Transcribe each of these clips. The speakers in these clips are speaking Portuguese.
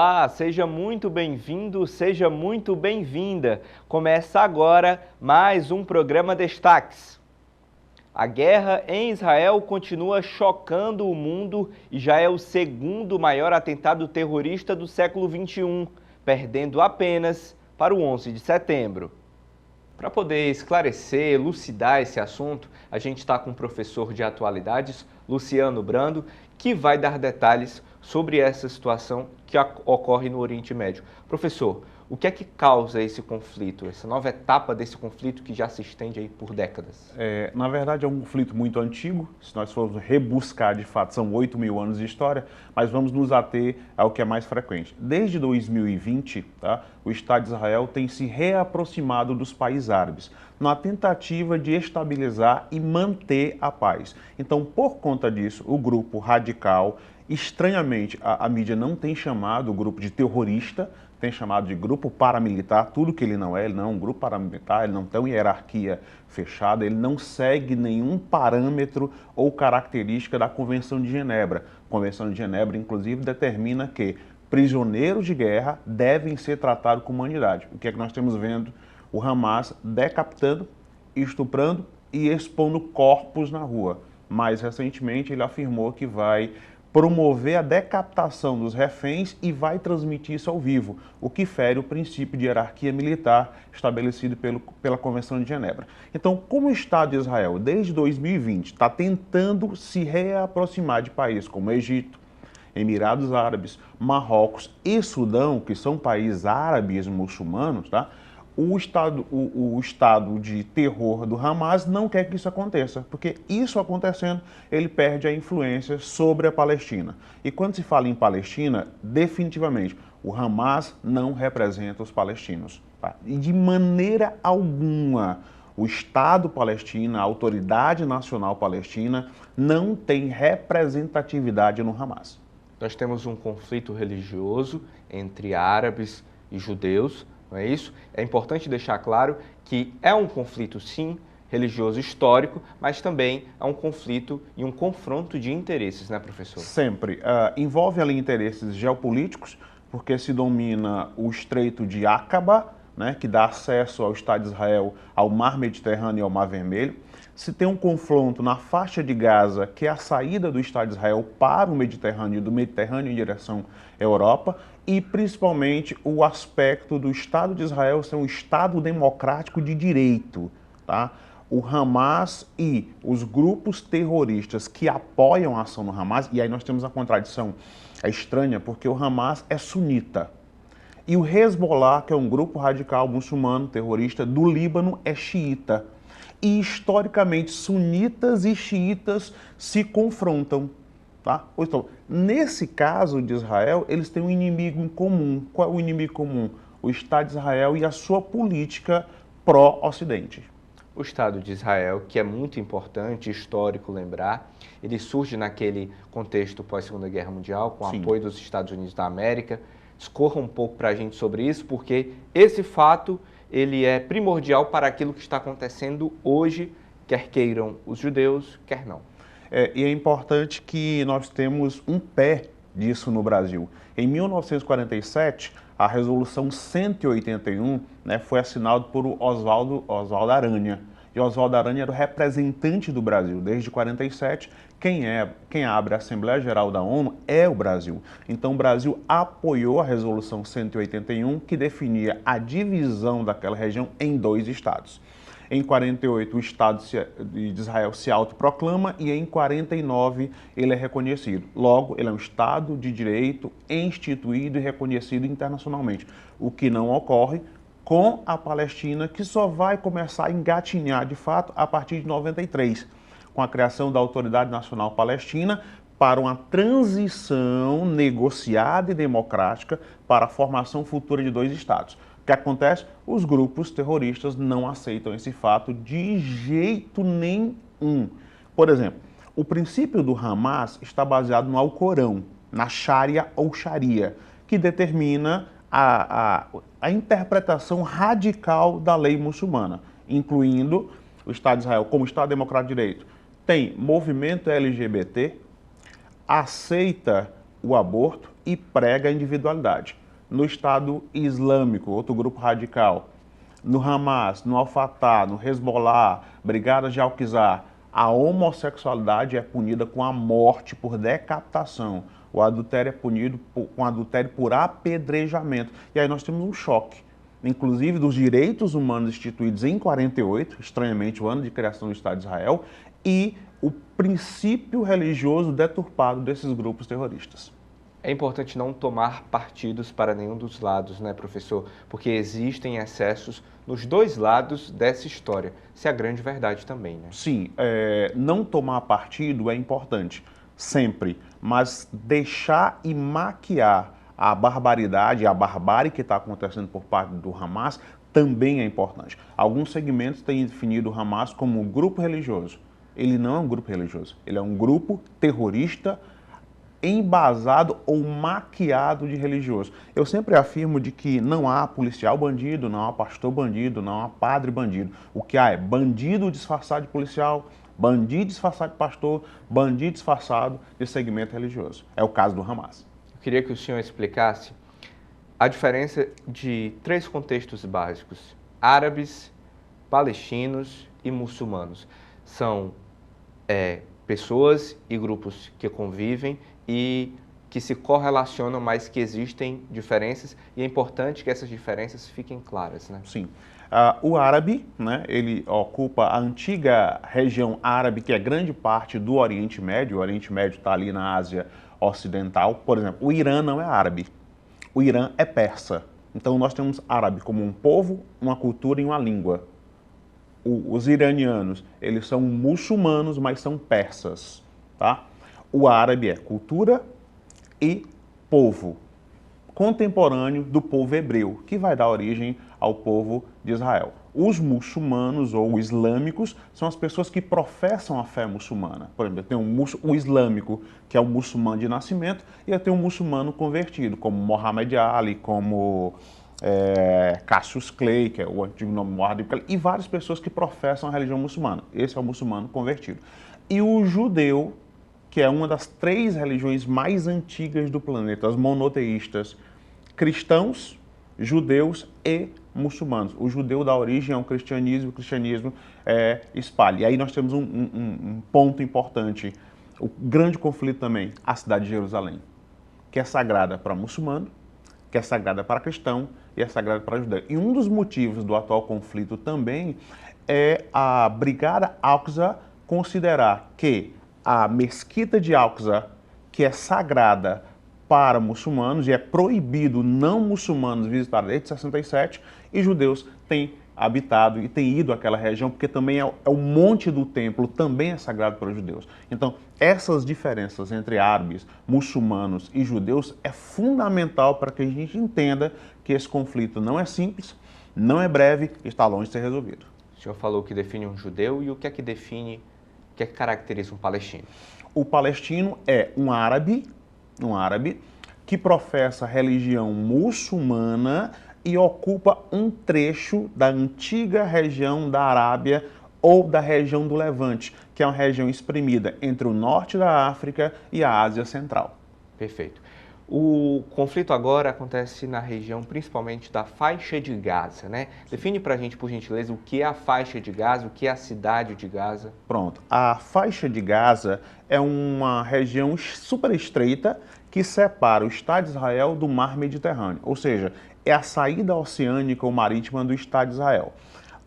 Olá, seja muito bem-vindo, seja muito bem-vinda. Começa agora mais um programa Destaques. A guerra em Israel continua chocando o mundo e já é o segundo maior atentado terrorista do século XXI, perdendo apenas para o 11 de setembro. Para poder esclarecer, elucidar esse assunto, a gente está com o professor de atualidades, Luciano Brando, que vai dar detalhes sobre essa situação que ocorre no Oriente Médio. Professor, o que é que causa esse conflito, essa nova etapa desse conflito que já se estende aí por décadas? Na verdade, é um conflito muito antigo. Se nós formos rebuscar, de fato, são 8.000 anos de história, mas vamos nos ater ao que é mais frequente. Desde 2020, o Estado de Israel tem se reaproximado dos países árabes, na tentativa de estabilizar e manter a paz. Então, por conta disso, o grupo radical, estranhamente, a mídia não tem chamado o grupo de terrorista, tem chamado de grupo paramilitar, tudo que ele não é um grupo paramilitar, ele não tem uma hierarquia fechada, ele não segue nenhum parâmetro ou característica da Convenção de Genebra. A Convenção de Genebra, inclusive, determina que prisioneiros de guerra devem ser tratados com humanidade. O que é que nós estamos vendo? O Hamas decapitando, estuprando e expondo corpos na rua. Mais recentemente, ele afirmou que vai promover a decapitação dos reféns e vai transmitir isso ao vivo, o que fere o princípio de hierarquia militar estabelecido pela Convenção de Genebra. Então, como o Estado de Israel, desde 2020, está tentando se reaproximar de países como Egito, Emirados Árabes, Marrocos e Sudão, que são países árabes muçulmanos, o estado de terror do Hamas não quer que isso aconteça, porque isso acontecendo, ele perde a influência sobre a Palestina. E quando se fala em Palestina, definitivamente, o Hamas não representa os palestinos. E de maneira alguma, o Estado palestino, a Autoridade Nacional Palestina, não tem representatividade no Hamas. Nós temos um conflito religioso entre árabes e judeus, não é isso? É importante deixar claro que é um conflito, sim, religioso histórico, mas também é um conflito e um confronto de interesses, né, professor? Sempre. Envolve ali interesses geopolíticos, porque se domina o Estreito de Aqaba, né, que dá acesso ao Estado de Israel ao Mar Mediterrâneo e ao Mar Vermelho. Se tem um confronto na faixa de Gaza, que é a saída do Estado de Israel para o Mediterrâneo e do Mediterrâneo em direção à Europa, e principalmente o aspecto do Estado de Israel ser um Estado democrático de direito. O Hamas e os grupos terroristas que apoiam a ação do Hamas, e aí nós temos a contradição estranha, porque o Hamas é sunita. E o Hezbollah, que é um grupo radical muçulmano terrorista do Líbano, é xiita. E historicamente, sunitas e xiitas se confrontam. Então, nesse caso de Israel, eles têm um inimigo em comum. Qual é o inimigo comum? O Estado de Israel e a sua política pró-Ocidente. O Estado de Israel, que é muito importante, histórico lembrar, ele surge naquele contexto pós-Segunda Guerra Mundial, com o apoio dos Estados Unidos da América. Discorra um pouco para a gente sobre isso, porque esse fato ele é primordial para aquilo que está acontecendo hoje, quer queiram os judeus, quer não. E é importante que nós temos um pé disso no Brasil. Em 1947, a Resolução 181 foi assinada por Oswaldo Aranha. E Oswaldo Aranha era o representante do Brasil. Desde 1947, quem abre a Assembleia Geral da ONU é o Brasil. Então o Brasil apoiou a Resolução 181, que definia a divisão daquela região em 2 estados. Em 48, o Estado de Israel se autoproclama e em 49 ele é reconhecido. Logo, ele é um Estado de direito instituído e reconhecido internacionalmente, o que não ocorre com a Palestina, que só vai começar a engatinhar de fato a partir de 93, com a criação da Autoridade Nacional Palestina para uma transição negociada e democrática para a formação futura de 2 estados. O que acontece? Os grupos terroristas não aceitam esse fato de jeito nenhum. Por exemplo, o princípio do Hamas está baseado no Alcorão, na Sharia ou Sharia, que determina a interpretação radical da lei muçulmana, incluindo o Estado de Israel como Estado Democrático de Direito. Tem movimento LGBT, aceita o aborto e prega a individualidade. No Estado Islâmico, outro grupo radical, no Hamas, no Al-Fatah, no Hezbollah, Brigadas de Al-Qizar, a homossexualidade é punida com a morte por decapitação. O adultério é punido com adultério por apedrejamento. E aí nós temos um choque, inclusive dos direitos humanos instituídos em 48, estranhamente o ano de criação do Estado de Israel, e o princípio religioso deturpado desses grupos terroristas. É importante não tomar partidos para nenhum dos lados, né, professor? Porque existem excessos nos dois lados dessa história. Isso é a grande verdade também, né? Sim, não tomar partido é importante, sempre, mas deixar e maquiar a barbaridade, a barbárie que está acontecendo por parte do Hamas também é importante. Alguns segmentos têm definido o Hamas como um grupo religioso. Ele não é um grupo religioso, ele é um grupo terrorista embasado ou maquiado de religioso. Eu sempre afirmo de que não há policial bandido, não há pastor bandido, não há padre bandido. O que há é bandido disfarçado de policial, bandido disfarçado de pastor, bandido disfarçado de segmento religioso. É o caso do Hamas. Eu queria que o senhor explicasse a diferença de três contextos básicos: árabes, palestinos e muçulmanos. São pessoas e grupos que convivem e que se correlacionam, mas que existem diferenças, e é importante que essas diferenças fiquem claras, né? Sim. O árabe, né, ele ocupa a antiga região árabe, que é grande parte do Oriente Médio. O Oriente Médio está ali na Ásia Ocidental. Por exemplo, o Irã não é árabe, o Irã é persa. Então nós temos árabe como um povo, uma cultura e uma língua. Os iranianos, eles são muçulmanos, mas são persas, tá? O árabe é cultura e povo, contemporâneo do povo hebreu, que vai dar origem ao povo de Israel. Os muçulmanos ou islâmicos são as pessoas que professam a fé muçulmana. Por exemplo, eu tenho o islâmico, que é o muçulmano de nascimento, e eu tenho um muçulmano convertido, como Muhammad Ali, como Cassius Clay, que é o antigo nome Muhammad Ali, e várias pessoas que professam a religião muçulmana. Esse é o muçulmano convertido. E o judeu, que é uma das três religiões mais antigas do planeta, as monoteístas: cristãos, judeus e muçulmanos. O judeu dá origem ao cristianismo, o cristianismo espalha. E aí nós temos um ponto importante, o grande conflito também, a cidade de Jerusalém, que é sagrada para muçulmano, que é sagrada para cristão e é sagrada para judeu. E um dos motivos do atual conflito também é a Brigada Al-Aqsa considerar que a mesquita de Al-Aqsa, que é sagrada para muçulmanos e é proibido não muçulmanos visitar desde 67, e judeus têm habitado e têm ido àquela região, porque também é o monte do templo, também é sagrado para os judeus. Então, essas diferenças entre árabes, muçulmanos e judeus é fundamental para que a gente entenda que esse conflito não é simples, não é breve e está longe de ser resolvido. O senhor falou que define um judeu, e o que é que define, o que é que caracteriza um palestino? O palestino é um árabe que professa a religião muçulmana e ocupa um trecho da antiga região da Arábia ou da região do Levante, que é uma região espremida entre o norte da África e a Ásia Central. Perfeito. O conflito agora acontece na região principalmente da faixa de Gaza, né? Define pra gente, por gentileza, o que é a faixa de Gaza, o que é a cidade de Gaza. Pronto. A faixa de Gaza é uma região super estreita que separa o Estado de Israel do Mar Mediterrâneo, ou seja, é a saída oceânica ou marítima do Estado de Israel.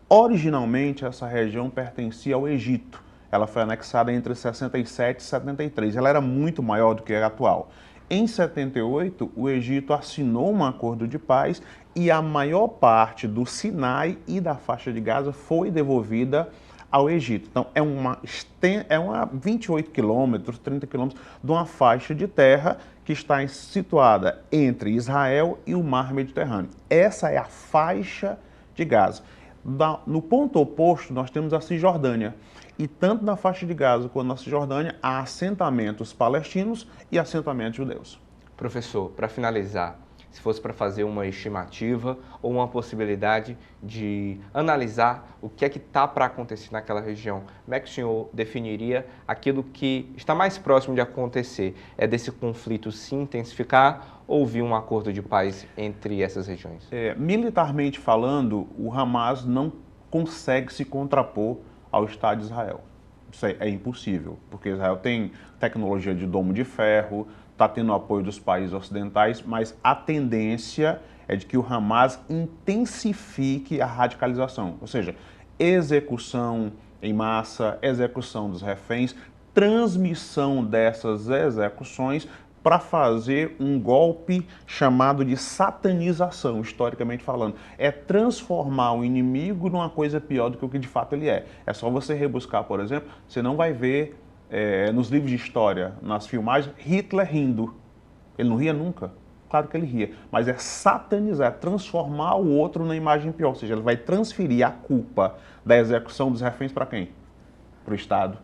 Originalmente, essa região pertencia ao Egito. Ela foi anexada entre 67 e 73. Ela era muito maior do que a atual. Em 78, o Egito assinou um acordo de paz e a maior parte do Sinai e da faixa de Gaza foi devolvida ao Egito. Então, é uma 28 quilômetros, 30 quilômetros de uma faixa de terra que está situada entre Israel e o Mar Mediterrâneo. Essa é a faixa de Gaza. No ponto oposto, nós temos a Cisjordânia. E tanto na faixa de Gaza quanto na Cisjordânia há assentamentos palestinos e assentamentos judeus. Professor, para finalizar, se fosse para fazer uma estimativa ou uma possibilidade de analisar o que é que está para acontecer naquela região, como é que o senhor definiria aquilo que está mais próximo de acontecer? É desse conflito se intensificar ou vir um acordo de paz entre essas regiões? Militarmente falando, o Hamas não consegue se contrapor ao Estado de Israel. Isso é impossível, porque Israel tem tecnologia de domo de ferro, está tendo o apoio dos países ocidentais, mas a tendência é de que o Hamas intensifique a radicalização, ou seja, execução em massa, execução dos reféns, transmissão dessas execuções para fazer um golpe chamado de satanização, historicamente falando. É transformar o inimigo numa coisa pior do que o que de fato ele é. É só você rebuscar, por exemplo, você não vai ver nos livros de história, nas filmagens, Hitler rindo. Ele não ria nunca. Claro que ele ria, mas é satanizar, é transformar o outro na imagem pior. Ou seja, ele vai transferir a culpa da execução dos reféns para quem? Para o Estado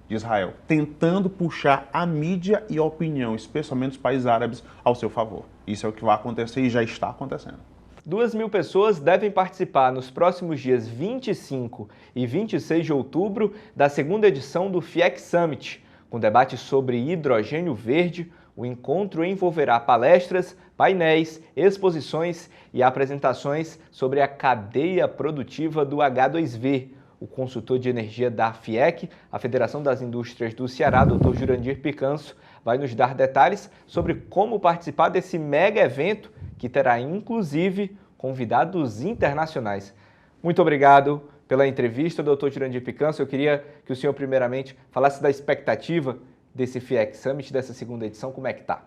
de Israel, tentando puxar a mídia e a opinião, especialmente os países árabes, ao seu favor. Isso é o que vai acontecer e já está acontecendo. 2.000 pessoas devem participar nos próximos dias 25 e 26 de outubro da segunda edição do FIEC Summit, com debate sobre hidrogênio verde. O encontro envolverá palestras, painéis, exposições e apresentações sobre a cadeia produtiva do H2V. O consultor de energia da FIEC, a Federação das Indústrias do Ceará, Dr. Jurandir Picanso, vai nos dar detalhes sobre como participar desse mega evento que terá, inclusive, convidados internacionais. Muito obrigado pela entrevista, Dr. Jurandir Picanso. Eu queria que o senhor, primeiramente, falasse da expectativa desse FIEC Summit, dessa segunda edição, como é que está?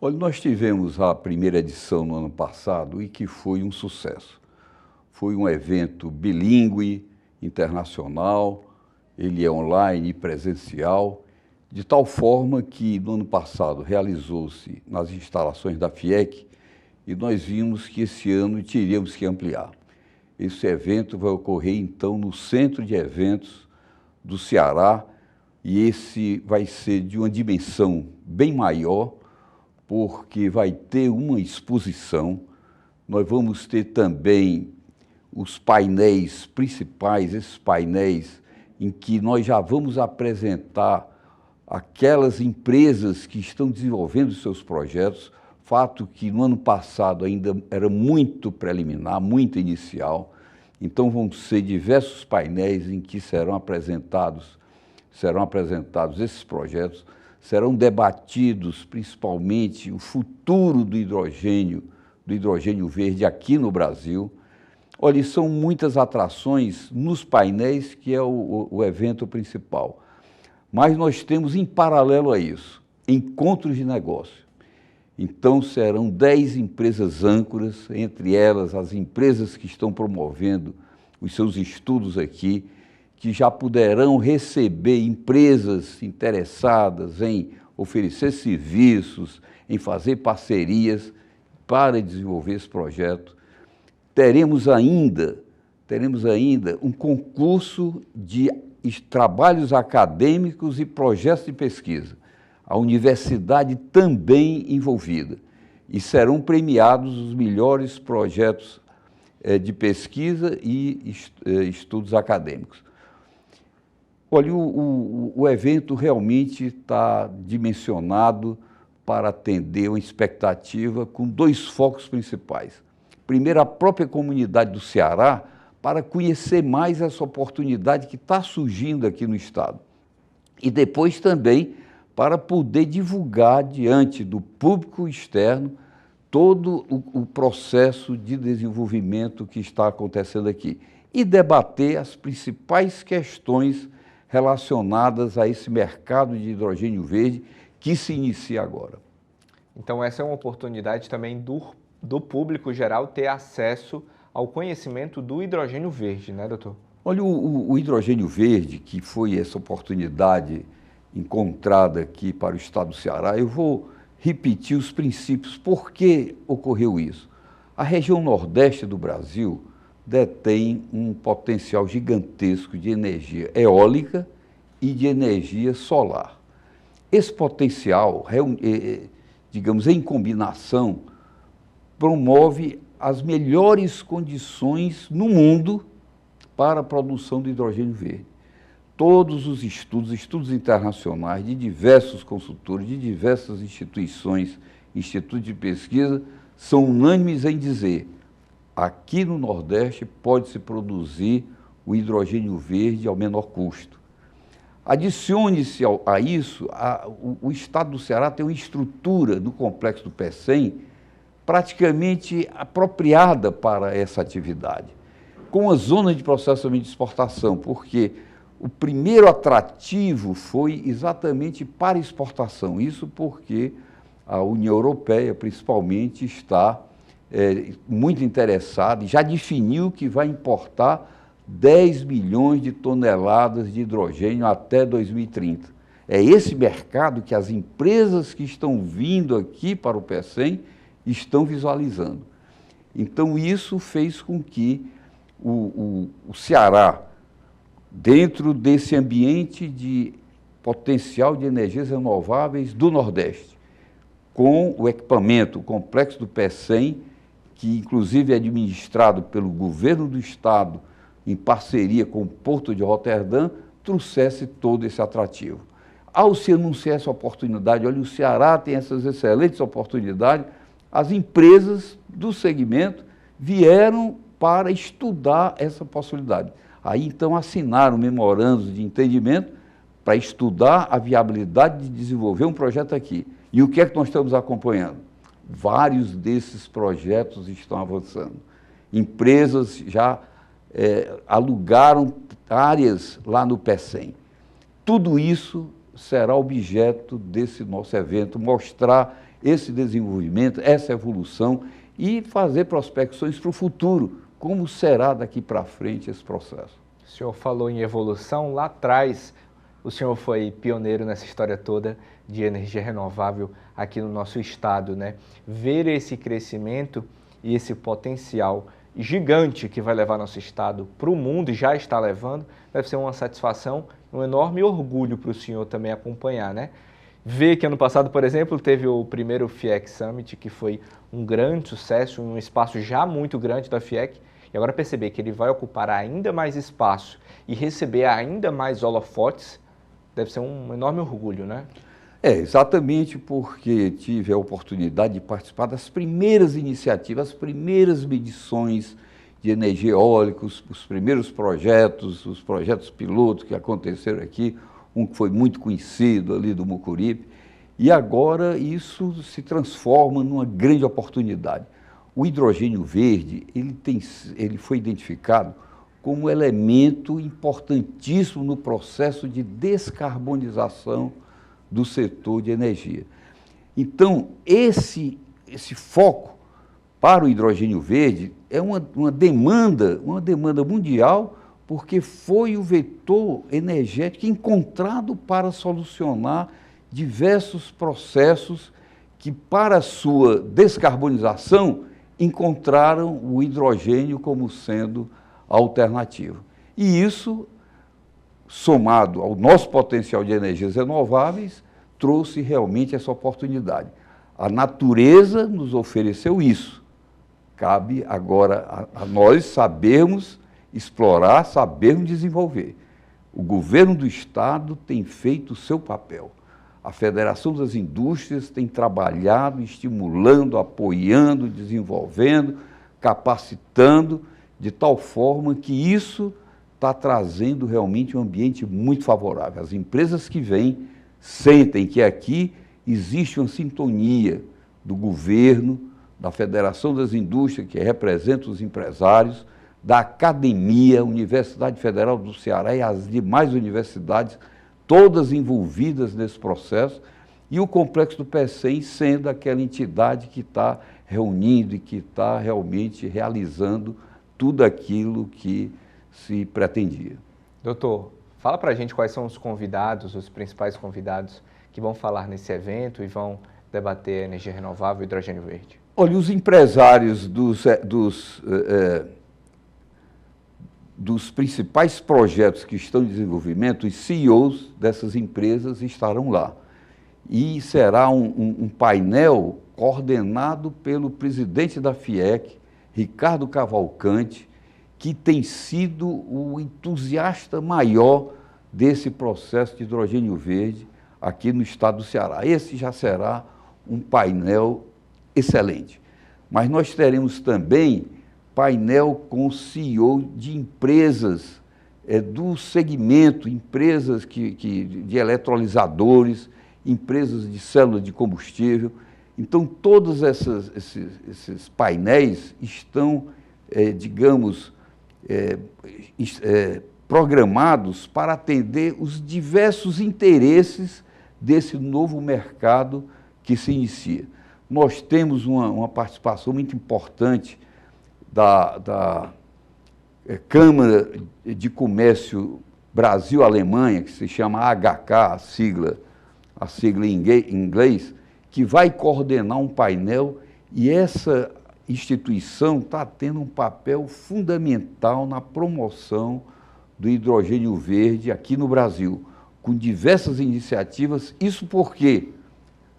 Olha, nós tivemos a primeira edição no ano passado e que foi um sucesso. Foi um evento bilíngue, internacional, ele é online e presencial, de tal forma que no ano passado realizou-se nas instalações da FIEC e nós vimos que esse ano teríamos que ampliar. Esse evento vai ocorrer então no Centro de Eventos do Ceará e esse vai ser de uma dimensão bem maior, porque vai ter uma exposição, nós vamos ter também os painéis principais, esses painéis em que nós já vamos apresentar aquelas empresas que estão desenvolvendo seus projetos, fato que no ano passado ainda era muito preliminar, muito inicial, então vão ser diversos painéis em que serão apresentados esses projetos, serão debatidos principalmente o futuro do hidrogênio verde aqui no Brasil. Olha, são muitas atrações nos painéis, que é o evento principal. Mas nós temos, em paralelo a isso, encontros de negócio. Então, serão 10 empresas âncoras, entre elas as empresas que estão promovendo os seus estudos aqui, que já poderão receber empresas interessadas em oferecer serviços, em fazer parcerias para desenvolver esse projeto. Teremos ainda um concurso de trabalhos acadêmicos e projetos de pesquisa. A universidade também envolvida. E serão premiados os melhores projetos de pesquisa e estudos acadêmicos. Olha, o evento realmente está dimensionado para atender uma expectativa com 2 focos principais. Primeiro, a própria comunidade do Ceará, para conhecer mais essa oportunidade que está surgindo aqui no Estado. E depois também para poder divulgar diante do público externo todo o processo de desenvolvimento que está acontecendo aqui. E debater as principais questões relacionadas a esse mercado de hidrogênio verde que se inicia agora. Então essa é uma oportunidade também do público geral ter acesso ao conhecimento do hidrogênio verde, né, doutor? Olha, o hidrogênio verde, que foi essa oportunidade encontrada aqui para o Estado do Ceará, eu vou repetir os princípios. Por que ocorreu isso? A região nordeste do Brasil detém um potencial gigantesco de energia eólica e de energia solar. Esse potencial, digamos, em combinação, promove as melhores condições no mundo para a produção de hidrogênio verde. Todos os estudos internacionais de diversos consultores, de diversas instituições, institutos de pesquisa, são unânimes em dizer: aqui no Nordeste pode-se produzir o hidrogênio verde ao menor custo. Adicione-se a isso, o estado do Ceará tem uma estrutura no complexo do PECEM praticamente apropriada para essa atividade, com a zona de processamento de exportação, porque o primeiro atrativo foi exatamente para exportação. Isso porque a União Europeia, principalmente, está muito interessada e já definiu que vai importar 10 milhões de toneladas de hidrogênio até 2030. É esse mercado que as empresas que estão vindo aqui para o PECEM estão visualizando. Então, isso fez com que o Ceará, dentro desse ambiente de potencial de energias renováveis do Nordeste, com o equipamento, o complexo do PECEM, que inclusive é administrado pelo governo do Estado, em parceria com o Porto de Roterdã, trouxesse todo esse atrativo. Ao se anunciar essa oportunidade, olha, o Ceará tem essas excelentes oportunidades, as empresas do segmento vieram para estudar essa possibilidade. Aí, então, assinaram memorandos de entendimento para estudar a viabilidade de desenvolver um projeto aqui. E o que é que nós estamos acompanhando? Vários desses projetos estão avançando. Empresas já alugaram áreas lá no PECEM. Tudo isso será objeto desse nosso evento, mostrar esse desenvolvimento, essa evolução e fazer prospecções para o futuro, como será daqui para frente esse processo. O senhor falou em evolução, lá atrás o senhor foi pioneiro nessa história toda de energia renovável aqui no nosso estado, né? Ver esse crescimento e esse potencial gigante que vai levar nosso estado para o mundo e já está levando, deve ser uma satisfação, um enorme orgulho para o senhor também acompanhar, né? Ver que ano passado, por exemplo, teve o primeiro FIEC Summit, que foi um grande sucesso, um espaço já muito grande da FIEC, e agora perceber que ele vai ocupar ainda mais espaço e receber ainda mais holofotes, deve ser um enorme orgulho, né? Exatamente porque tive a oportunidade de participar das primeiras iniciativas, as primeiras medições de energia eólica, os primeiros projetos, os projetos pilotos que aconteceram aqui, um que foi muito conhecido ali do Mucuripe, e agora isso se transforma numa grande oportunidade. O hidrogênio verde, ele foi identificado como um elemento importantíssimo no processo de descarbonização do setor de energia. Então, esse foco para o hidrogênio verde é uma demanda mundial, porque foi o vetor energético encontrado para solucionar diversos processos que, para a sua descarbonização, encontraram o hidrogênio como sendo a alternativa. E isso, somado ao nosso potencial de energias renováveis, trouxe realmente essa oportunidade. A natureza nos ofereceu isso. Cabe agora a nós sabermos explorar, sabermos desenvolver. O governo do Estado tem feito o seu papel. A Federação das Indústrias tem trabalhado, estimulando, apoiando, desenvolvendo, capacitando, de tal forma que isso está trazendo realmente um ambiente muito favorável. As empresas que vêm sentem que aqui existe uma sintonia do governo, da Federação das Indústrias, que representa os empresários, da academia, Universidade Federal do Ceará e as demais universidades, todas envolvidas nesse processo, e o Complexo do PECEM sendo aquela entidade que está reunindo e que está realmente realizando tudo aquilo que se pretendia. Doutor, fala para a gente quais são os convidados, os principais convidados que vão falar nesse evento e vão debater energia renovável e hidrogênio verde. Olha, os empresários dos principais projetos que estão em desenvolvimento, os CEOs dessas empresas estarão lá. E será um painel coordenado pelo presidente da FIEC, Ricardo Cavalcante, que tem sido o entusiasta maior desse processo de hidrogênio verde aqui no estado do Ceará. Esse já será um painel excelente. Mas nós teremos também painel com CEO de empresas do segmento, empresas de eletrolisadores, empresas de célula de combustível. Então, todos esses painéis estão, digamos, programados para atender os diversos interesses desse novo mercado que se inicia. Nós temos uma participação muito importante da Câmara de Comércio Brasil-Alemanha, que se chama HK, a sigla em inglês, que vai coordenar um painel, e essa instituição está tendo um papel fundamental na promoção do hidrogênio verde aqui no Brasil, com diversas iniciativas. Isso porque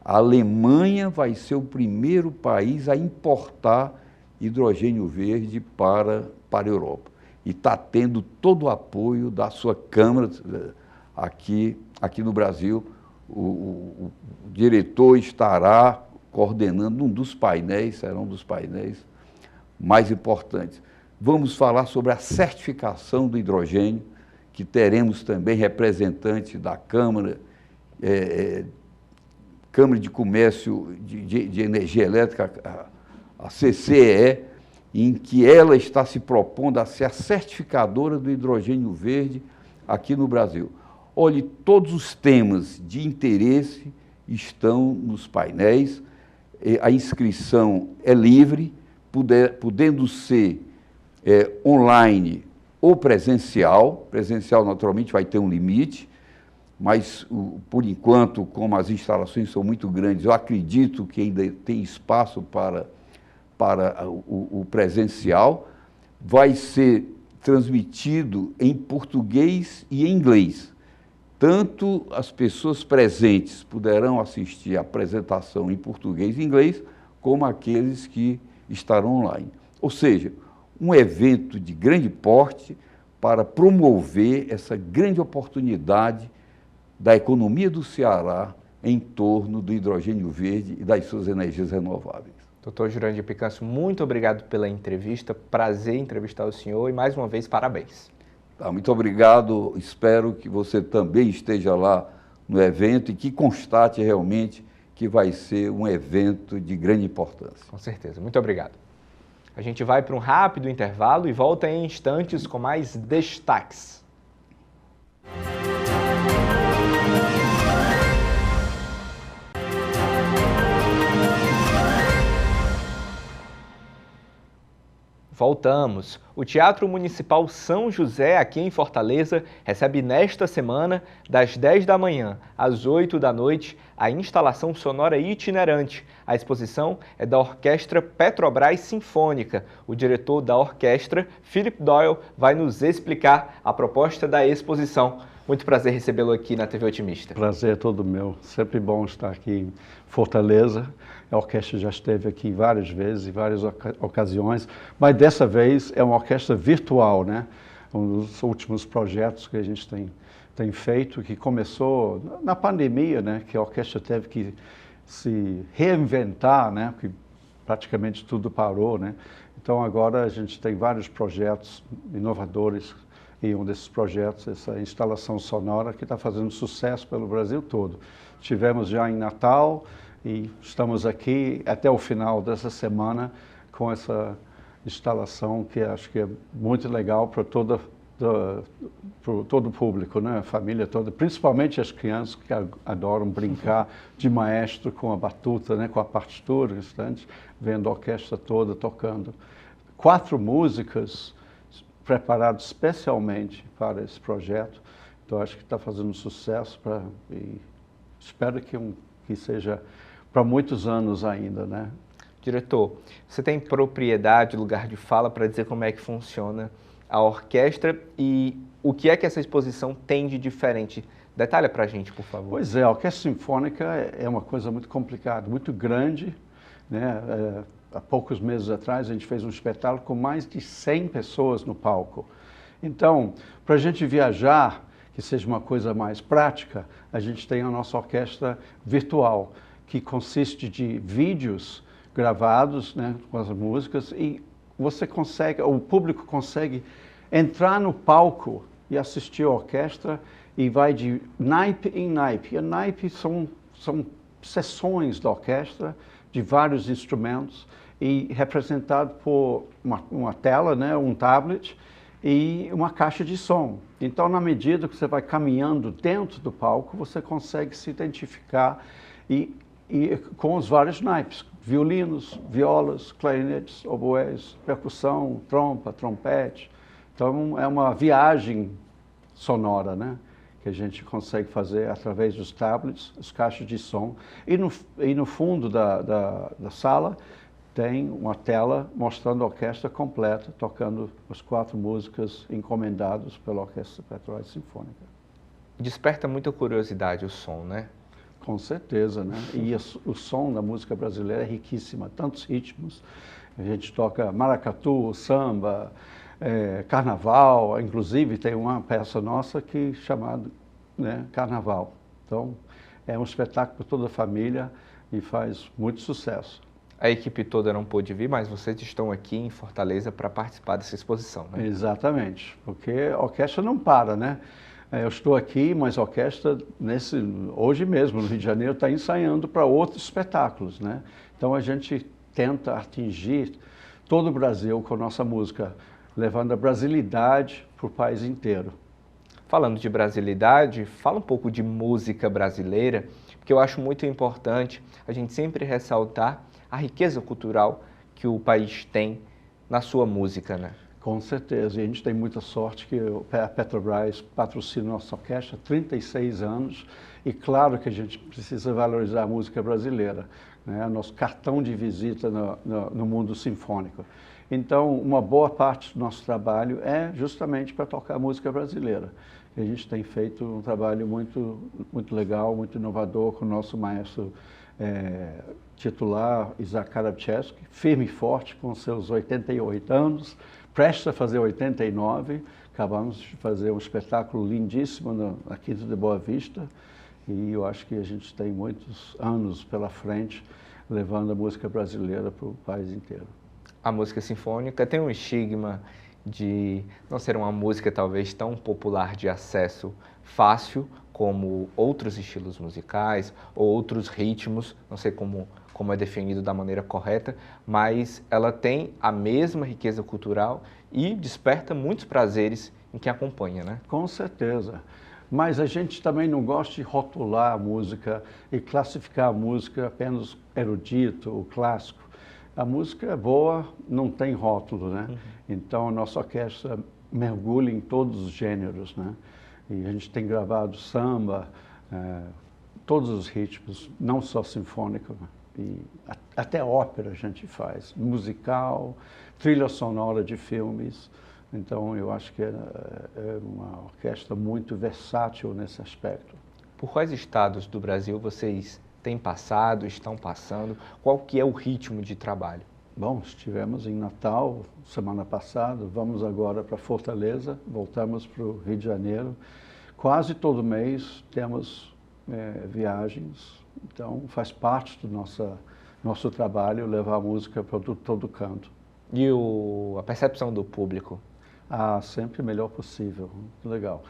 a Alemanha vai ser o primeiro país a importar hidrogênio verde para a Europa. E está tendo todo o apoio da sua Câmara aqui no Brasil. O diretor estará coordenando um dos painéis, será um dos painéis mais importantes. Vamos falar sobre a certificação do hidrogênio, que teremos também representante da Câmara, Câmara de Comércio de Energia Elétrica, a CCEE, em que ela está se propondo a ser a certificadora do hidrogênio verde aqui no Brasil. Olhe, todos os temas de interesse estão nos painéis, a inscrição é livre, podendo ser online ou presencial. Presencial, naturalmente, vai ter um limite, mas, por enquanto, como as instalações são muito grandes, eu acredito que ainda tem espaço para o presencial. Vai ser transmitido em português e em inglês. Tanto as pessoas presentes poderão assistir a apresentação em português e inglês, como aqueles que estarão online. Ou seja, um evento de grande porte para promover essa grande oportunidade da economia do Ceará em torno do hidrogênio verde e das suas energias renováveis. Doutor Jurandir Picâncio, muito obrigado pela entrevista, prazer em entrevistar o senhor e mais uma vez parabéns. Muito obrigado, espero que você também esteja lá no evento e que constate realmente que vai ser um evento de grande importância. Com certeza, muito obrigado. A gente vai para um rápido intervalo e volta em instantes com mais destaques. Voltamos. O Teatro Municipal São José, aqui em Fortaleza, recebe nesta semana, das 10 da manhã às 8 da noite, a instalação sonora itinerante. A exposição é da Orquestra Petrobras Sinfônica. O diretor da orquestra, Philip Doyle, vai nos explicar a proposta da exposição. Muito prazer recebê-lo aqui na TV Otimista. Prazer é todo meu. Sempre bom estar aqui em Fortaleza. A orquestra já esteve aqui várias vezes, em várias ocasiões, mas dessa vez é uma orquestra virtual, né? Um dos últimos projetos que a gente tem feito, que começou na pandemia, né? Que a orquestra teve que se reinventar, né? Porque praticamente tudo parou, né? Então agora a gente tem vários projetos inovadores, e um desses projetos, essa instalação sonora que está fazendo sucesso pelo Brasil todo. Estivemos já em Natal e estamos aqui até o final dessa semana com essa instalação que acho que é muito legal para todo o público, né? A família toda, principalmente as crianças que adoram brincar de maestro com a batuta, né? Com a partitura, vendo a orquestra toda tocando. 4 músicas preparadas especialmente para esse projeto, então acho que está fazendo sucesso e espero que seja para muitos anos ainda, né? Diretor, você tem propriedade, lugar de fala para dizer como é que funciona a orquestra e o que é que essa exposição tem de diferente? Detalha para a gente, por favor. Pois é, a Orquestra Sinfônica é uma coisa muito complicada, muito grande né? Há poucos meses atrás, a gente fez um espetáculo com mais de 100 pessoas no palco. Então, para a gente viajar, que seja uma coisa mais prática, a gente tem a nossa orquestra virtual, que consiste de vídeos gravados, né, com as músicas, e você consegue, o público consegue entrar no palco e assistir a orquestra, e vai de naipe em naipe. E a naipe são sessões da orquestra, de vários instrumentos, e representado por uma tela, né, um tablet, e uma caixa de som. Então, na medida que você vai caminhando dentro do palco, você consegue se identificar e com os vários naipes, violinos, violas, clarinetes, oboés, percussão, trompa, trompete. Então, é uma viagem sonora, né, que a gente consegue fazer através dos tablets, as caixas de som. E no fundo da sala, tem uma tela mostrando a orquestra completa, tocando as 4 músicas encomendadas pela Orquestra Petrolífera Sinfônica. Desperta muita curiosidade o som, né? Com certeza, né? E o som da música brasileira é riquíssima, tantos ritmos. A gente toca maracatu, samba, carnaval, inclusive tem uma peça nossa que é chamada, né, Carnaval. Então, é um espetáculo para toda a família e faz muito sucesso. A equipe toda não pôde vir, mas vocês estão aqui em Fortaleza para participar dessa exposição, né? Exatamente, porque a orquestra não para, né? Eu estou aqui, mas a orquestra, hoje mesmo, no Rio de Janeiro, está ensaiando para outros espetáculos, né? Então a gente tenta atingir todo o Brasil com a nossa música, levando a brasilidade para o país inteiro. Falando de brasilidade, fala um pouco de música brasileira, porque eu acho muito importante a gente sempre ressaltar a riqueza cultural que o país tem na sua música, né? Com certeza, e a gente tem muita sorte que a Petrobras patrocina nossa orquestra há 36 anos, e claro que a gente precisa valorizar a música brasileira, né? Nosso cartão de visita no mundo sinfônico. Então, uma boa parte do nosso trabalho é justamente para tocar música brasileira. E a gente tem feito um trabalho muito legal, muito inovador com o nosso maestro titular, Isaac Karabchevsky, firme e forte com seus 88 anos, prestes a fazer 89. Acabamos de fazer um espetáculo lindíssimo na Quinta de Boa Vista, e eu acho que a gente tem muitos anos pela frente levando a música brasileira para o país inteiro. A música sinfônica tem um estigma de não ser uma música talvez tão popular de acesso fácil como outros estilos musicais ou outros ritmos, não sei como é definido da maneira correta, mas ela tem a mesma riqueza cultural e desperta muitos prazeres em quem acompanha, né? Com certeza. Mas a gente também não gosta de rotular a música e classificar a música apenas erudito ou clássico. A música é boa, não tem rótulo, né? Uhum. Então, a nossa orquestra mergulha em todos os gêneros, né? E a gente tem gravado samba, todos os ritmos, não só sinfônica, e até ópera a gente faz, musical, trilha sonora de filmes. Então, eu acho que é uma orquestra muito versátil nesse aspecto. Por quais estados do Brasil vocês têm passado, estão passando? Qual que é o ritmo de trabalho? Bom, estivemos em Natal semana passada, vamos agora para Fortaleza, voltamos para o Rio de Janeiro. Quase todo mês temos viagens, então faz parte do nosso trabalho levar a música para todo canto. E a percepção do público? Sempre o melhor possível, muito legal.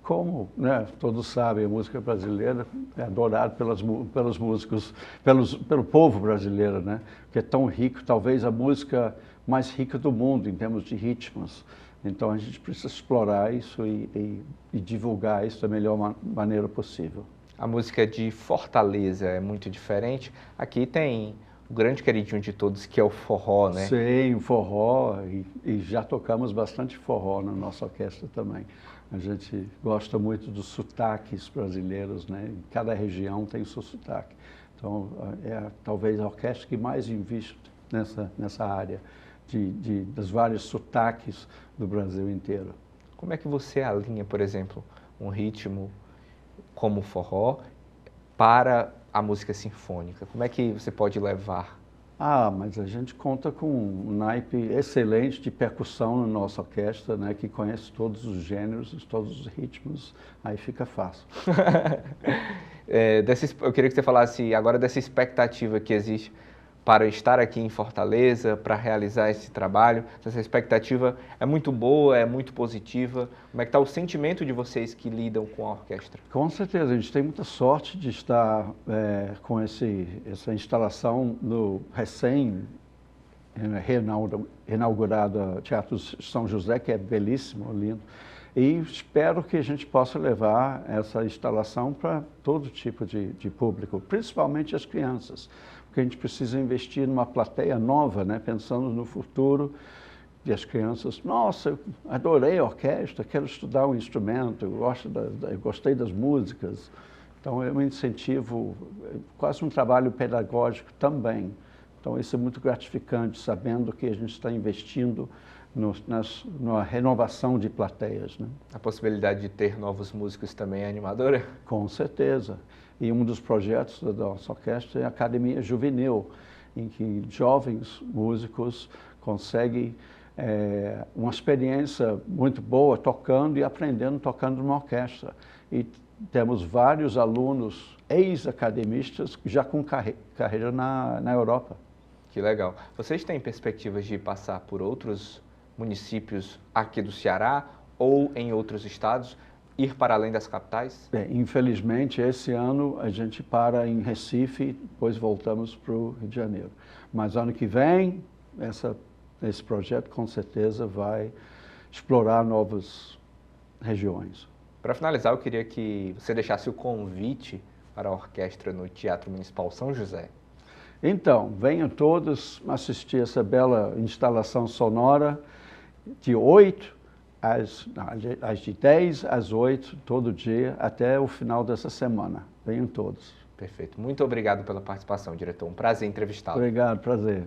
Como, né, todos sabem, a música brasileira é adorada pelos músicos, pelo povo brasileiro, né, que é tão rico, talvez a música mais rica do mundo em termos de ritmos. Então a gente precisa explorar isso e divulgar isso da melhor maneira possível. A música de Fortaleza é muito diferente. Aqui tem o grande queridinho de todos, que é o forró, né? Sim, o forró, e já tocamos bastante forró na nossa orquestra também. A gente gosta muito dos sotaques brasileiros, né? Cada região tem o seu sotaque. Então, talvez a orquestra que mais investe nessa área dos vários sotaques do Brasil inteiro. Como é que você alinha, por exemplo, um ritmo como o forró para a música sinfônica? Como é que você pode levar Mas a gente conta com um naipe excelente de percussão na nossa orquestra, né, que conhece todos os gêneros, todos os ritmos, aí fica fácil. Eu queria que você falasse agora dessa expectativa que existe para estar aqui em Fortaleza, para realizar esse trabalho. Essa expectativa é muito boa, é muito positiva. Como é que está o sentimento de vocês que lidam com a orquestra? Com certeza, a gente tem muita sorte de estar com essa instalação no reinaugurado Teatro São José, que é belíssimo, lindo. E espero que a gente possa levar essa instalação para todo tipo de público, principalmente as crianças, porque a gente precisa investir numa plateia nova, né? Pensando no futuro. E as crianças, nossa, eu adorei a orquestra, quero estudar um instrumento, eu gostei das músicas. Então é um incentivo, quase um trabalho pedagógico também. Então isso é muito gratificante, sabendo que a gente está investindo na renovação de plateias, né? A possibilidade de ter novos músicos também é animadora? Com certeza. E um dos projetos da nossa orquestra é a Academia Juvenil, em que jovens músicos conseguem uma experiência muito boa tocando e aprendendo tocando numa orquestra. E temos vários alunos ex-academistas já com carreira na Europa. Que legal. Vocês têm perspectivas de passar por outros municípios aqui do Ceará ou em outros estados, ir para além das capitais? Infelizmente, esse ano a gente para em Recife, depois voltamos para o Rio de Janeiro. Mas ano que vem, esse projeto com certeza vai explorar novas regiões. Para finalizar, eu queria que você deixasse o convite para a orquestra no Teatro Municipal São José. Então, venham todos assistir essa bela instalação sonora de 10 às 8, todo dia, até o final dessa semana. Venham todos. Perfeito. Muito obrigado pela participação, diretor. Um prazer entrevistá-lo. Obrigado, prazer.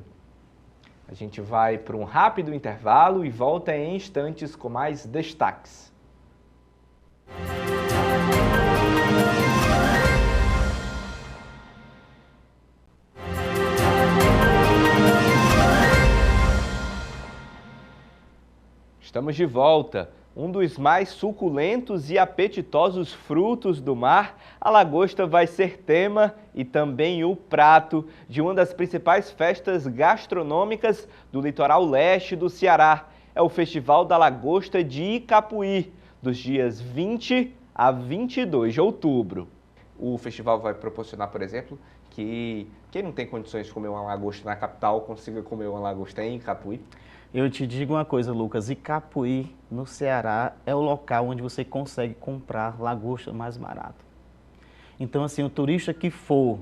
A gente vai para um rápido intervalo e volta em instantes com mais destaques. Estamos de volta. Um dos mais suculentos e apetitosos frutos do mar, a lagosta vai ser tema e também o prato de uma das principais festas gastronômicas do litoral leste do Ceará. É o Festival da Lagosta de Icapuí, dos dias 20 a 22 de outubro. O festival vai proporcionar, por exemplo, que quem não tem condições de comer uma lagosta na capital consiga comer uma lagosta em Icapuí. Eu te digo uma coisa, Lucas, Icapuí, no Ceará, é o local onde você consegue comprar lagosta mais barato. Então, assim, o turista que for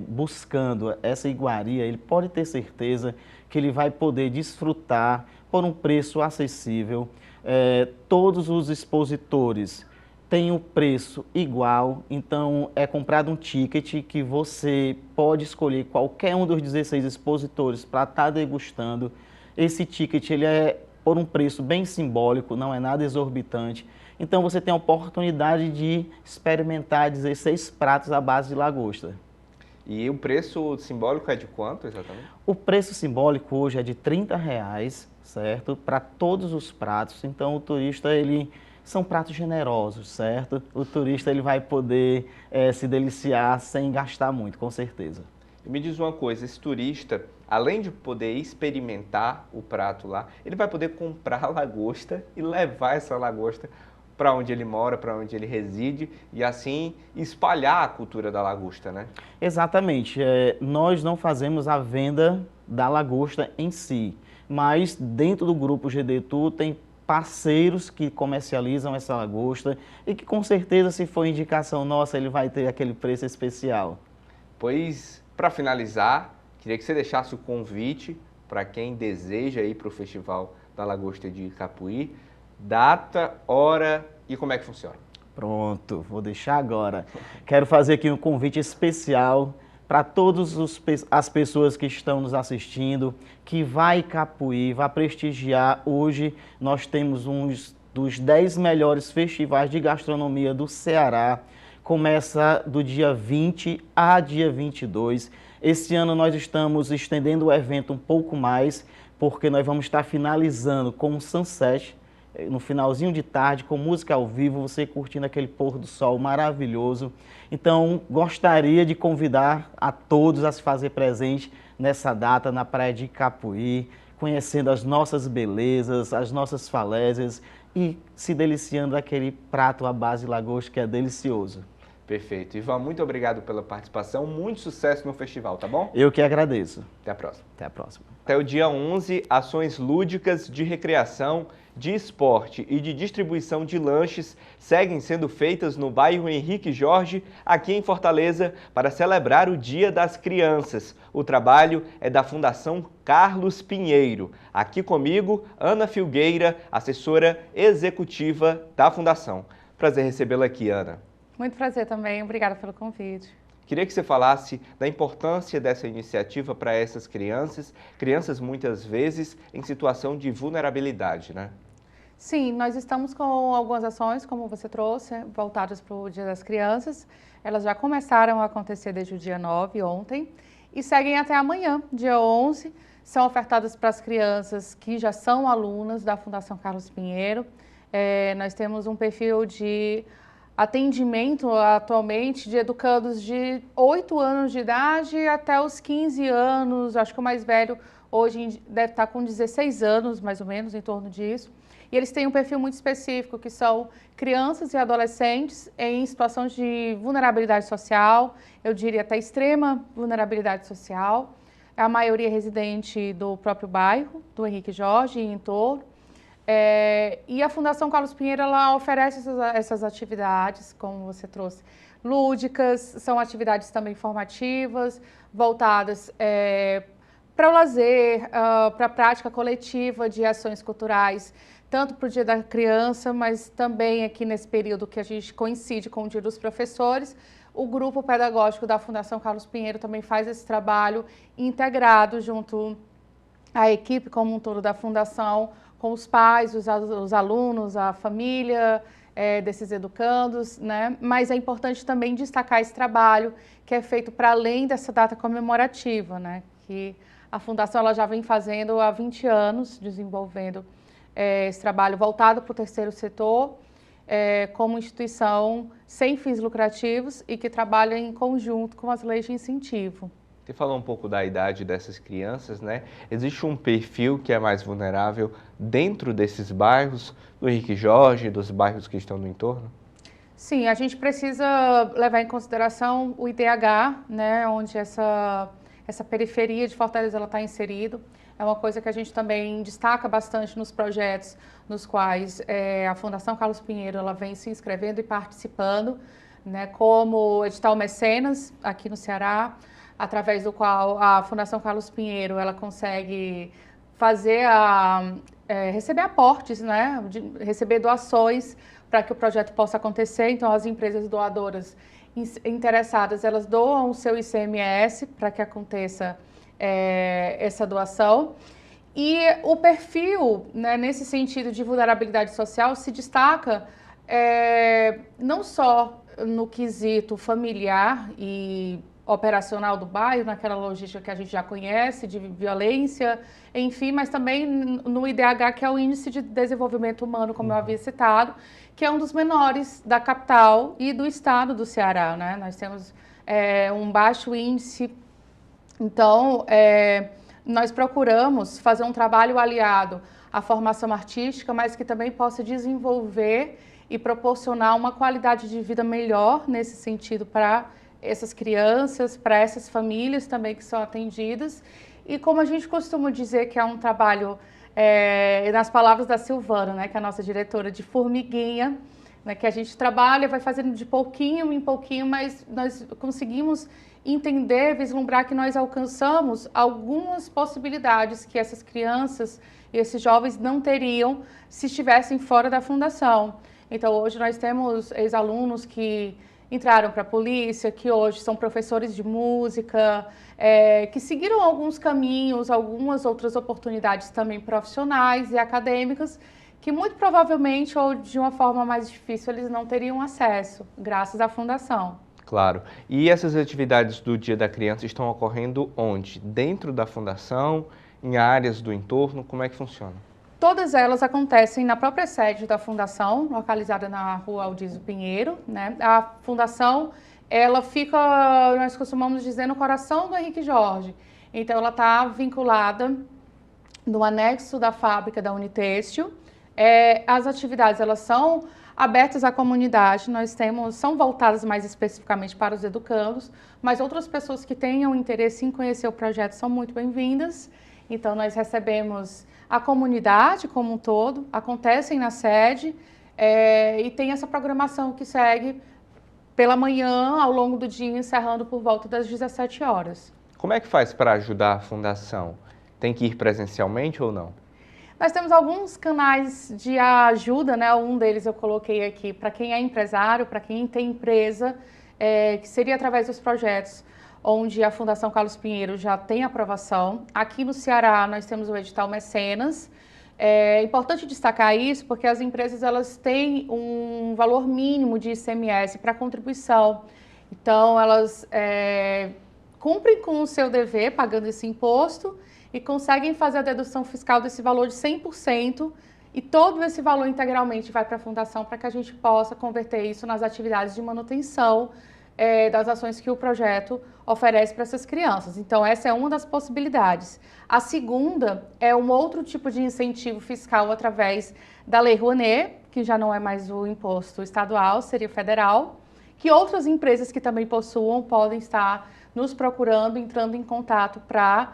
buscando essa iguaria, ele pode ter certeza que ele vai poder desfrutar por um preço acessível. Todos os expositores têm o preço igual, então é comprado um ticket que você pode escolher qualquer um dos 16 expositores para estar degustando. Esse ticket ele é por um preço bem simbólico, não é nada exorbitante. Então você tem a oportunidade de experimentar 16 pratos à base de lagosta. E o preço simbólico é de quanto exatamente? O preço simbólico hoje é de R$30, certo? Para todos os pratos. Então o turista, são pratos generosos, certo? O turista ele vai poder se deliciar sem gastar muito, com certeza. E me diz uma coisa, esse turista, além de poder experimentar o prato lá, ele vai poder comprar a lagosta e levar essa lagosta para onde ele mora, para onde ele reside e assim espalhar a cultura da lagosta, né? Exatamente. Nós não fazemos a venda da lagosta em si, mas dentro do grupo GD Tour tem parceiros que comercializam essa lagosta e que com certeza, se for indicação nossa, ele vai ter aquele preço especial. Pois, para finalizar, queria que você deixasse o convite para quem deseja ir para o Festival da Lagosta de Icapuí, data, hora e como é que funciona. Pronto, vou deixar agora. Quero fazer aqui um convite especial para todas as pessoas que estão nos assistindo, que vai Icapuí, vai prestigiar. Hoje nós temos dos 10 melhores festivais de gastronomia do Ceará, Começa do dia 20 a dia 22. Esse ano nós estamos estendendo o evento um pouco mais, porque nós vamos estar finalizando com um sunset, no finalzinho de tarde, com música ao vivo, você curtindo aquele pôr do sol maravilhoso. Então, gostaria de convidar a todos a se fazer presente nessa data na Praia de Capuí, conhecendo as nossas belezas, as nossas falésias e se deliciando daquele prato à base de lagosta que é delicioso. Perfeito. Ivan, muito obrigado pela participação, muito sucesso no festival, tá bom? Eu que agradeço. Até a próxima. Até a próxima. Até o dia 11, ações lúdicas de recreação, de esporte e de distribuição de lanches seguem sendo feitas no bairro Henrique Jorge, aqui em Fortaleza, para celebrar o Dia das Crianças. O trabalho é da Fundação Carlos Pinheiro. Aqui comigo, Ana Filgueira, assessora executiva da Fundação. Prazer recebê-la aqui, Ana. Muito prazer também, obrigada pelo convite. Queria que você falasse da importância dessa iniciativa para essas crianças muitas vezes em situação de vulnerabilidade, né? Sim, nós estamos com algumas ações, como você trouxe, voltadas para o Dia das Crianças. Elas já começaram a acontecer desde o dia 9, ontem, e seguem até amanhã, dia 11. São ofertadas para as crianças que já são alunas da Fundação Carlos Pinheiro. Nós temos um perfil de atendimento atualmente de educandos de 8 anos de idade até os 15 anos, acho que o mais velho hoje deve estar com 16 anos, mais ou menos, em torno disso. E eles têm um perfil muito específico, que são crianças e adolescentes em situação de vulnerabilidade social, eu diria até extrema vulnerabilidade social. A maioria residente do próprio bairro, do Henrique Jorge e em torno. E a Fundação Carlos Pinheiro, ela oferece essas atividades, como você trouxe, lúdicas, são atividades também formativas, voltadas para o lazer, para a prática coletiva de ações culturais, tanto para o Dia da Criança, mas também aqui nesse período que a gente coincide com o Dia dos Professores, o grupo pedagógico da Fundação Carlos Pinheiro também faz esse trabalho integrado junto à equipe como um todo da Fundação, com os pais, os alunos, a família desses educandos, né? Mas é importante também destacar esse trabalho que é feito para além dessa data comemorativa, né? Que a Fundação ela já vem fazendo há 20 anos, desenvolvendo esse trabalho voltado para o terceiro setor, como instituição sem fins lucrativos e que trabalha em conjunto com as leis de incentivo. Você falou um pouco da idade dessas crianças, né? Existe um perfil que é mais vulnerável dentro desses bairros, do Henrique Jorge, dos bairros que estão no entorno? Sim, a gente precisa levar em consideração o IDH, né? Onde essa periferia de Fortaleza está inserido. É uma coisa que a gente também destaca bastante nos projetos nos quais a Fundação Carlos Pinheiro ela vem se inscrevendo e participando, né? Como o edital Mecenas, aqui no Ceará, através do qual a Fundação Carlos Pinheiro ela consegue fazer receber aportes, né? Receber doações para que o projeto possa acontecer. Então, as empresas doadoras interessadas, elas doam o seu ICMS para que aconteça essa doação. E o perfil, né, nesse sentido de vulnerabilidade social, se destaca não só no quesito familiar e operacional do bairro, naquela logística que a gente já conhece, de violência, enfim, mas também no IDH, que é o Índice de Desenvolvimento Humano, como eu havia citado, que é um dos menores da capital e do estado do Ceará, né? Nós temos um baixo índice, então nós procuramos fazer um trabalho aliado à formação artística, mas que também possa desenvolver e proporcionar uma qualidade de vida melhor nesse sentido para essas crianças, para essas famílias também que são atendidas. E como a gente costuma dizer que é um trabalho, nas palavras da Silvana, né, que é a nossa diretora, de formiguinha, né, que a gente trabalha, vai fazendo de pouquinho em pouquinho, mas nós conseguimos entender, vislumbrar que nós alcançamos algumas possibilidades que essas crianças e esses jovens não teriam se estivessem fora da fundação. Então, hoje nós temos ex-alunos que entraram para a polícia, que hoje são professores de música, que seguiram alguns caminhos, algumas outras oportunidades também profissionais e acadêmicas, que muito provavelmente ou de uma forma mais difícil eles não teriam acesso, graças à fundação. Claro. E essas atividades do Dia da Criança estão ocorrendo onde? Dentro da fundação, em áreas do entorno? Como é que funciona? Todas elas acontecem na própria sede da fundação, localizada na Rua Aldísio Pinheiro, né? A fundação, ela fica, nós costumamos dizer, no coração do Henrique Jorge. Então, ela está vinculada no anexo da fábrica da Unitêxtil. As atividades, elas são abertas à comunidade, são voltadas mais especificamente para os educandos, mas outras pessoas que tenham interesse em conhecer o projeto são muito bem-vindas. Então, nós recebemos a comunidade como um todo, acontecem na sede e tem essa programação que segue pela manhã, ao longo do dia, encerrando por volta das 17 horas. Como é que faz para ajudar a fundação? Tem que ir presencialmente ou não? Nós temos alguns canais de ajuda, né? Um deles eu coloquei aqui para quem é empresário, para quem tem empresa, que seria através dos projetos onde a Fundação Carlos Pinheiro já tem aprovação. Aqui no Ceará nós temos o edital Mecenas. É importante destacar isso porque as empresas elas têm um valor mínimo de ICMS para contribuição. Então elas cumprem com o seu dever pagando esse imposto e conseguem fazer a dedução fiscal desse valor de 100% e todo esse valor integralmente vai para a fundação para que a gente possa converter isso nas atividades de manutenção das ações que o projeto oferece para essas crianças. Então, essa é uma das possibilidades. A segunda é um outro tipo de incentivo fiscal através da Lei Rouanet, que já não é mais o imposto estadual, seria federal, que outras empresas que também possuam podem estar nos procurando, entrando em contato para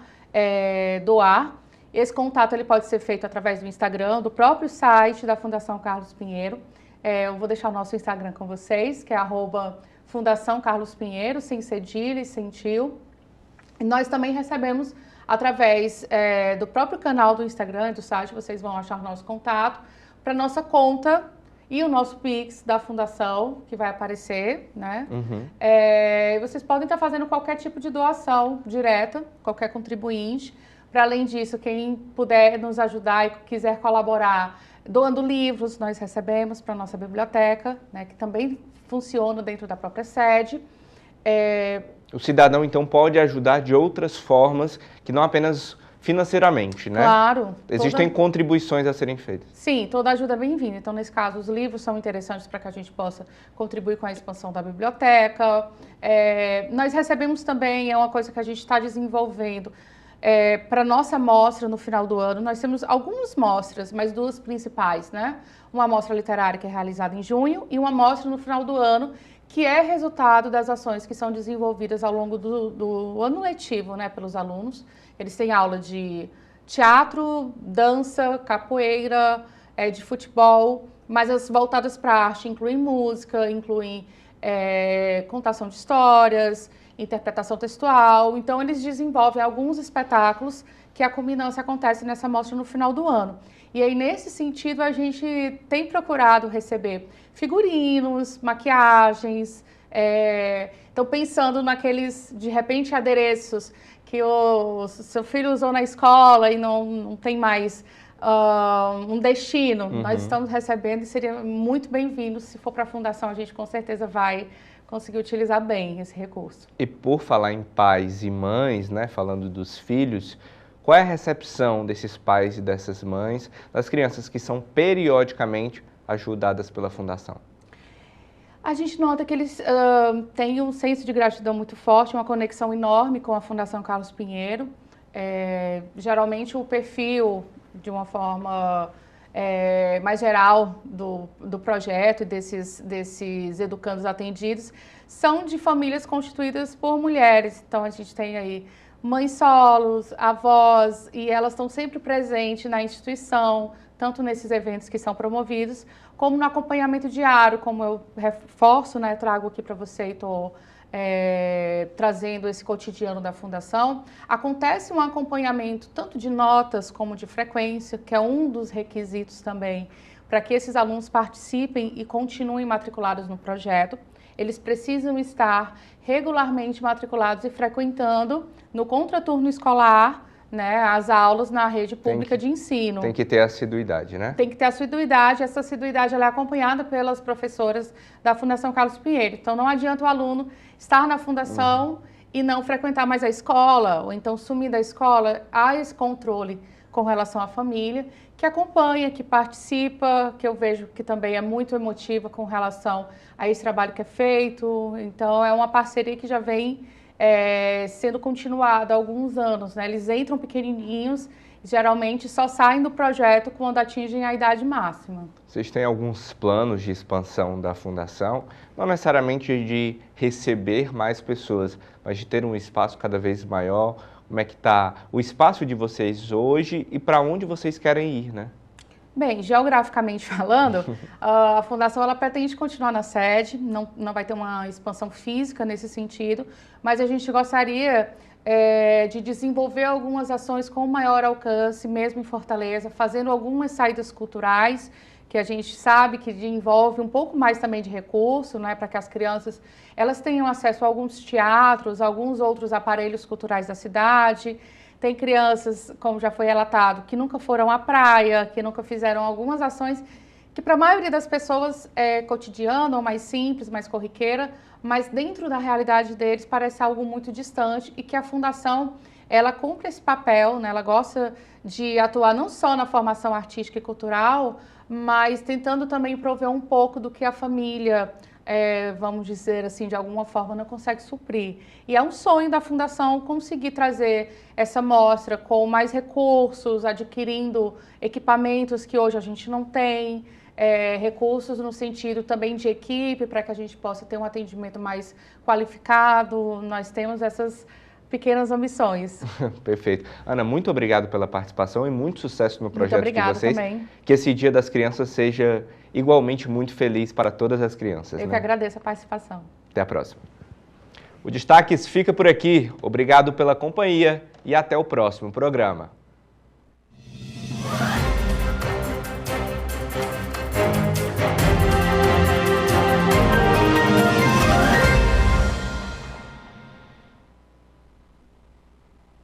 doar. Esse contato ele pode ser feito através do Instagram, do próprio site da Fundação Carlos Pinheiro. Eu vou deixar o nosso Instagram com vocês, que é @Fundação Carlos Pinheiro, sem cedilha e sem tio. E nós também recebemos através do próprio canal do Instagram e do site, vocês vão achar o nosso contato, para nossa conta e o nosso Pix da Fundação, que vai aparecer, né? Uhum. Vocês podem estar fazendo qualquer tipo de doação direta, qualquer contribuinte. Para além disso, quem puder nos ajudar e quiser colaborar doando livros, nós recebemos para a nossa biblioteca, né, que também funciona dentro da própria sede. O cidadão, então, pode ajudar de outras formas, que não apenas financeiramente, né? Claro. Existem contribuições a serem feitas. Sim, toda ajuda é bem-vinda. Então, nesse caso, os livros são interessantes para que a gente possa contribuir com a expansão da biblioteca. Nós recebemos também, é uma coisa que a gente está desenvolvendo, para a nossa mostra no final do ano. Nós temos algumas mostras, mas duas principais, né? Uma mostra literária que é realizada em junho e uma mostra no final do ano, que é resultado das ações que são desenvolvidas ao longo do ano letivo, né, pelos alunos. Eles têm aula de teatro, dança, capoeira, de futebol, mas as voltadas para a arte incluem música, incluem contação de histórias, interpretação textual. Então, eles desenvolvem alguns espetáculos que a culminância acontece nessa mostra no final do ano. E aí, nesse sentido, a gente tem procurado receber figurinos, maquiagens, então pensando naqueles, de repente, adereços que o seu filho usou na escola e não tem mais um destino. Uhum. Nós estamos recebendo e seria muito bem-vindo. Se for para a Fundação, a gente com certeza vai conseguir utilizar bem esse recurso. E por falar em pais e mães, né, falando dos filhos, qual é a recepção desses pais e dessas mães, das crianças que são periodicamente ajudadas pela Fundação? A gente nota que eles têm um senso de gratidão muito forte, uma conexão enorme com a Fundação Carlos Pinheiro. Geralmente o perfil, de uma forma mais geral do projeto e desses educandos atendidos, são de famílias constituídas por mulheres. Então a gente tem aí mães solos, avós, e elas estão sempre presentes na instituição, tanto nesses eventos que são promovidos, como no acompanhamento diário, como eu reforço, né, trago aqui para você e estou trazendo esse cotidiano da Fundação. Acontece um acompanhamento tanto de notas como de frequência, que é um dos requisitos também para que esses alunos participem e continuem matriculados no projeto. Eles precisam estar regularmente matriculados e frequentando no contraturno escolar, né, as aulas na rede pública de ensino. Tem que ter assiduidade, né? Tem que ter assiduidade. Essa assiduidade ela é acompanhada pelas professoras da Fundação Carlos Pinheiro. Então, não adianta o aluno estar na fundação e não frequentar mais a escola, ou então sumir da escola. Há esse controle com relação à família, que acompanha, que participa, que eu vejo que também é muito emotiva com relação a esse trabalho que é feito. Então, é uma parceria que já vem sendo continuada há alguns anos, né? Eles entram pequenininhos, geralmente só saem do projeto quando atingem a idade máxima. Vocês têm alguns planos de expansão da fundação, não necessariamente de receber mais pessoas, mas de ter um espaço cada vez maior? Como é que está o espaço de vocês hoje e para onde vocês querem ir, né? Bem, geograficamente falando, a Fundação ela pretende continuar na sede, não vai ter uma expansão física nesse sentido, mas a gente gostaria de desenvolver algumas ações com maior alcance, mesmo em Fortaleza, fazendo algumas saídas culturais, que a gente sabe que envolve um pouco mais também de recurso, né, para que as crianças elas tenham acesso a alguns teatros, alguns outros aparelhos culturais da cidade. Tem crianças, como já foi relatado, que nunca foram à praia, que nunca fizeram algumas ações que para a maioria das pessoas é cotidiano, ou mais simples, mais corriqueira, mas dentro da realidade deles parece algo muito distante e que a Fundação, ela cumpre esse papel, né? Ela gosta de atuar não só na formação artística e cultural, mas tentando também prover um pouco do que a família, vamos dizer assim, de alguma forma não consegue suprir. E é um sonho da Fundação conseguir trazer essa mostra com mais recursos, adquirindo equipamentos que hoje a gente não tem, recursos no sentido também de equipe, para que a gente possa ter um atendimento mais qualificado. Nós temos essas pequenas ambições. Perfeito. Ana, muito obrigado pela participação e muito sucesso no projeto de vocês. Também. Que esse Dia das Crianças seja igualmente muito feliz para todas as crianças. Eu que agradeço a participação. Até a próxima. O Destaques fica por aqui. Obrigado pela companhia e até o próximo programa.